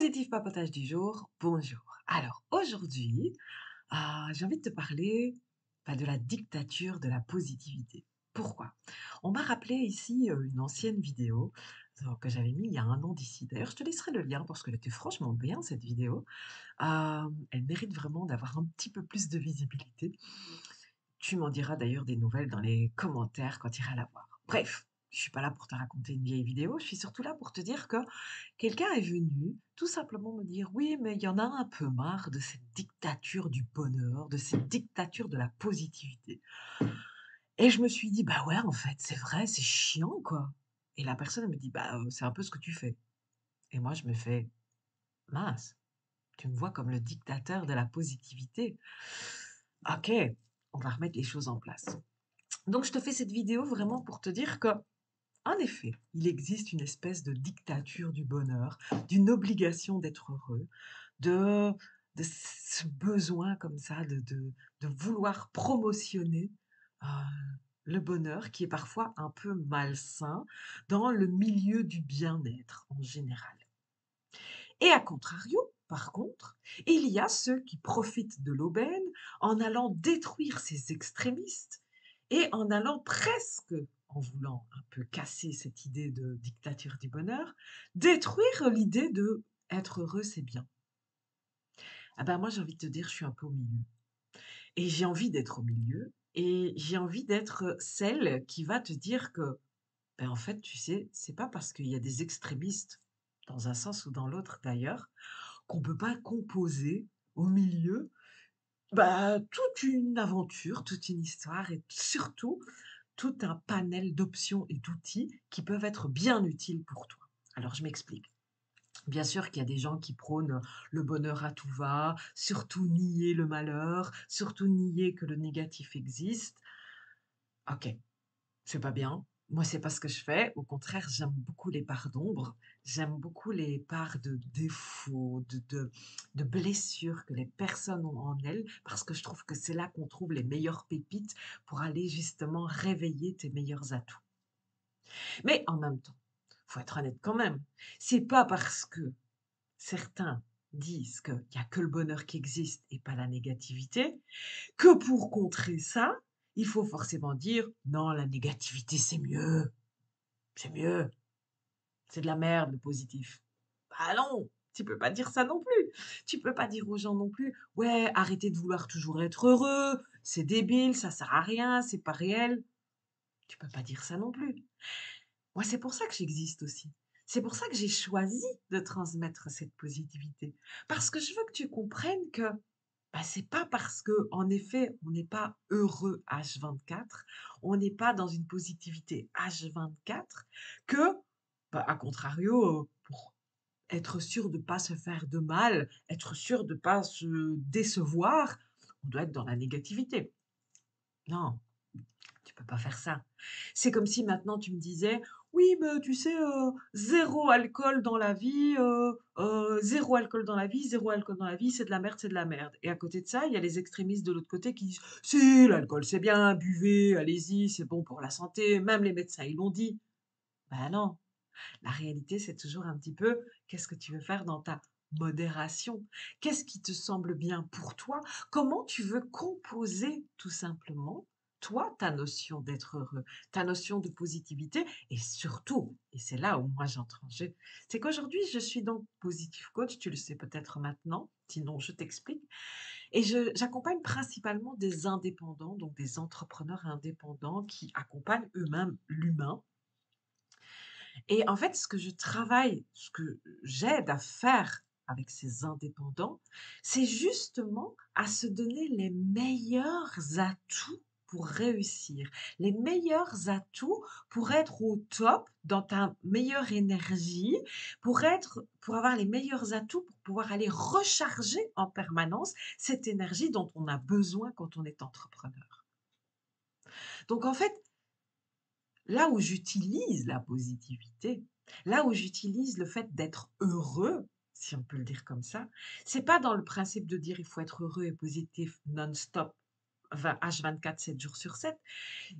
Positif papotage du jour, bonjour. Alors aujourd'hui, j'ai envie de te parler de la dictature de la positivité. Pourquoi? On m'a rappelé ici une ancienne vidéo que j'avais mis il y a 1 an d'ici. D'ailleurs, je te laisserai le lien parce qu'elle était franchement bien cette vidéo. Elle mérite vraiment d'avoir un petit peu plus de visibilité. Tu m'en diras d'ailleurs des nouvelles dans les commentaires quand tu iras la voir. Bref, je suis pas là pour te raconter une vieille vidéo, je suis surtout là pour te dire que quelqu'un est venu tout simplement me dire: «Oui, mais il y en a un peu marre de cette dictature du bonheur, de cette dictature de la positivité» et je me suis dit: «Bah ouais, en fait, c'est vrai, c'est chiant, quoi» et la personne elle me dit: «Bah, c'est un peu ce que tu fais» et moi je me fais: «Mince, tu me vois comme le dictateur de la positivité? OK, on va remettre les choses en place». Donc je te fais cette vidéo vraiment pour te dire que, en effet, il existe une espèce de dictature du bonheur, d'une obligation d'être heureux, de de ce besoin comme ça de vouloir promotionner, heu, le bonheur qui est parfois un peu malsain dans le milieu du bien-être en général. Et à contrario, par contre, il y a ceux qui profitent de l'aubaine en allant détruire ces extrémistes et en allant presque, en voulant un peu casser cette idée de dictature du bonheur, détruire l'idée de être heureux, c'est bien. Ah ben moi, j'ai envie de te dire, je suis un peu au milieu. Et j'ai envie d'être au milieu et j'ai envie d'être celle qui va te dire que, ben, en fait, tu sais, c'est pas parce qu'il y a des extrémistes, dans un sens ou dans l'autre d'ailleurs, qu'on peut pas composer au milieu, toute une aventure, toute une histoire et surtout tout un panel d'options et d'outils qui peuvent être bien utiles pour toi. Alors je m'explique. Bien sûr qu'il y a des gens qui prônent le bonheur à tout va, surtout nier le malheur, surtout nier que le négatif existe. OK, c'est pas bien. Moi, c'est pas ce que je fais. Au contraire, j'aime beaucoup les parts d'ombre. J'aime beaucoup les parts de défauts, de blessures que les personnes ont en elles, parce que je trouve que c'est là qu'on trouve les meilleures pépites pour aller justement réveiller tes meilleurs atouts. Mais en même temps, faut être honnête quand même. C'est pas parce que certains disent qu'il y a que le bonheur qui existe et pas la négativité, que pour contrer ça, il faut forcément dire: «Non, la négativité, c'est mieux, c'est de la merde le positif». Bah non, tu peux pas dire ça non plus. Tu peux pas dire aux gens non plus: «Ouais, arrêtez de vouloir toujours être heureux, c'est débile, ça sert à rien, c'est pas réel». Tu peux pas dire ça non plus. Moi, c'est pour ça que j'existe aussi. C'est pour ça que j'ai choisi de transmettre cette positivité. Parce que je veux que tu comprennes que, c'est pas parce que, en effet, on n'est pas heureux H24, on n'est pas dans une positivité H24 que, à contrario, pour être sûr de pas se faire de mal, être sûr de pas se décevoir, on doit être dans la négativité. Non. Tu peux pas faire ça. C'est comme si maintenant tu me disais: «Oui, mais tu sais, 0 alcool dans la vie, 0 alcool dans la vie, 0 alcool dans la vie, c'est de la merde, c'est de la merde» et à côté de ça, il y a les extrémistes de l'autre côté qui disent: «Si, l'alcool c'est bien, buvez, allez-y, c'est bon pour la santé, même les médecins ils l'ont dit». Ben non, la réalité c'est toujours un petit peu: qu'est-ce que tu veux faire dans ta modération? Qu'est-ce qui te semble bien pour toi? Comment tu veux composer tout simplement, toi, ta notion d'être heureux, ta notion de positivité et surtout, et c'est là où moi j'entre en jeu, c'est qu'aujourd'hui je suis donc positive coach, tu le sais peut-être maintenant, sinon je t'explique et je j'accompagne principalement des indépendants, donc des entrepreneurs indépendants qui accompagnent eux-mêmes l'humain et en fait, ce que j'aide à faire avec ces indépendants, c'est justement à se donner les meilleurs atouts pour réussir, les meilleurs atouts pour être au top, dans ta meilleure énergie, pour avoir les meilleurs atouts pour pouvoir aller recharger en permanence cette énergie dont on a besoin quand on est entrepreneur. Donc en fait, là où j'utilise la positivité, là où j'utilise le fait d'être heureux, si on peut le dire comme ça, c'est pas dans le principe de dire: «Il faut être heureux et positif non-stop». H24, 7 jours sur 7.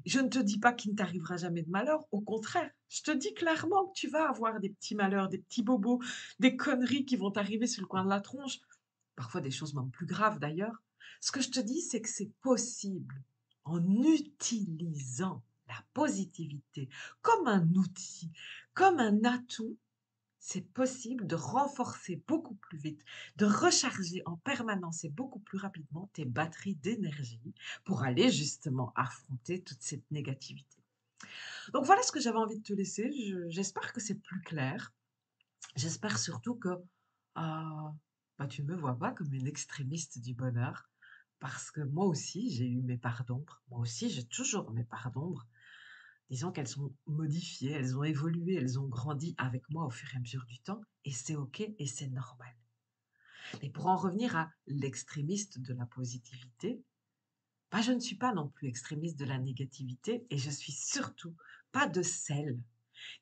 Je ne te dis pas qu'il ne t'arrivera jamais de malheur, au contraire. Je te dis clairement que tu vas avoir des petits malheurs, des petits bobos, des conneries qui vont t'arriver sur le coin de la tronche, parfois des choses même plus graves d'ailleurs. Ce que je te dis, c'est que c'est possible, en utilisant la positivité comme un outil, comme un atout, c'est possible de renforcer beaucoup plus vite, de recharger en permanence et beaucoup plus rapidement tes batteries d'énergie pour aller justement affronter toute cette négativité. Donc voilà ce que j'avais envie de te laisser. J'espère que c'est plus clair. J'espère surtout que tu ne me vois pas comme une extrémiste du bonheur, parce que moi aussi j'ai eu mes parts d'ombre. Moi aussi j'ai toujours mes parts d'ombre. Disons qu'elles sont modifiées, elles ont évolué, elles ont grandi avec moi au fur et à mesure du temps, et c'est OK et c'est normal. Mais pour en revenir à l'extrémiste de la positivité, je ne suis pas non plus extrémiste de la négativité et je suis surtout pas de celle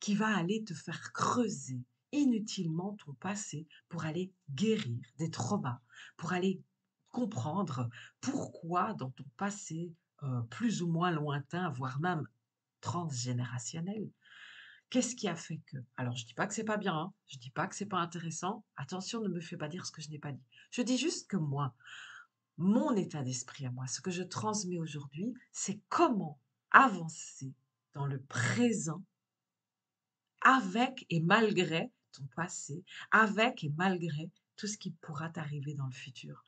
qui va aller te faire creuser inutilement ton passé pour aller guérir des traumas, pour aller comprendre pourquoi dans ton passé plus ou moins lointain, voire même transgénérationnel, qu'est-ce qui a fait que? Alors je dis pas que c'est pas bien, hein, je dis pas que c'est pas intéressant. Attention, ne me fais pas dire ce que je n'ai pas dit. Je dis juste que moi, mon état d'esprit à moi, ce que je transmets aujourd'hui, c'est comment avancer dans le présent avec et malgré ton passé, avec et malgré tout ce qui pourra t'arriver dans le futur.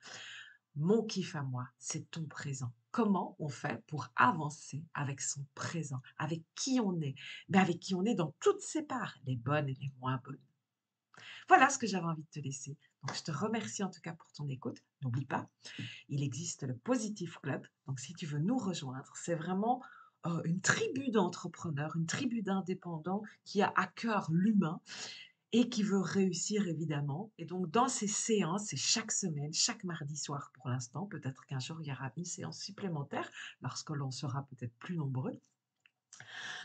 Mon kiff à moi, c'est ton présent. Comment on fait pour avancer avec son présent, avec qui on est, mais avec qui on est dans toutes ses parts, les bonnes et les moins bonnes. Voilà ce que j'avais envie de te laisser. Donc, je te remercie en tout cas pour ton écoute. N'oublie pas, il existe le Positive Club. Donc, si tu veux nous rejoindre, c'est vraiment une tribu d'entrepreneurs, une tribu d'indépendants qui a à cœur l'humain et qui veut réussir évidemment. Et donc, dans ces séances, c'est chaque semaine, chaque mardi soir pour l'instant. Peut-être qu'un jour, il y aura une séance supplémentaire lorsque l'on sera peut-être plus nombreux.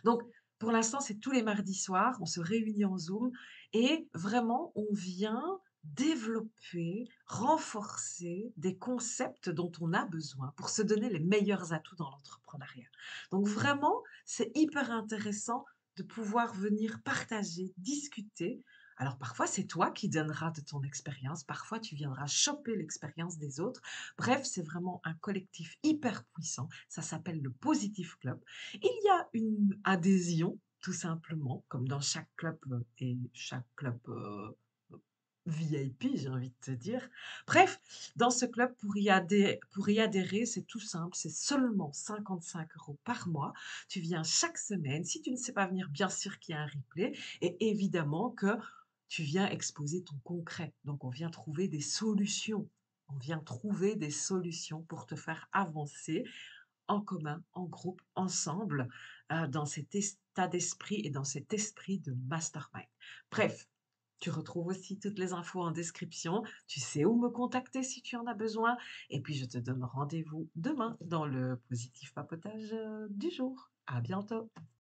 Donc, pour l'instant, c'est tous les mardis soirs, on se réunit en Zoom et vraiment, on vient développer, renforcer des concepts dont on a besoin pour se donner les meilleurs atouts dans l'entrepreneuriat. Donc vraiment, c'est hyper intéressant de pouvoir venir partager, discuter. Alors parfois, c'est toi qui donneras de ton expérience, parfois tu viendras choper l'expérience des autres. Bref, c'est vraiment un collectif hyper puissant. Ça s'appelle le Positive Club. Il y a une adhésion, tout simplement, comme dans chaque club et chaque club VIP, j'ai envie de te dire. Bref, dans ce club, pour y adhérer, c'est tout simple, c'est seulement 55 € par mois. Tu viens chaque semaine. Si tu ne sais pas venir, bien sûr qu'il y a un replay. Et évidemment que tu viens exposer ton concret. Donc, on vient trouver des solutions. On vient trouver des solutions pour te faire avancer en commun, en groupe, ensemble, dans cet état d'esprit et dans cet esprit de mastermind. Bref, tu retrouves aussi toutes les infos en description. Tu sais où me contacter si tu en as besoin. Et puis, je te donne rendez-vous demain dans le positif papotage du jour. À bientôt.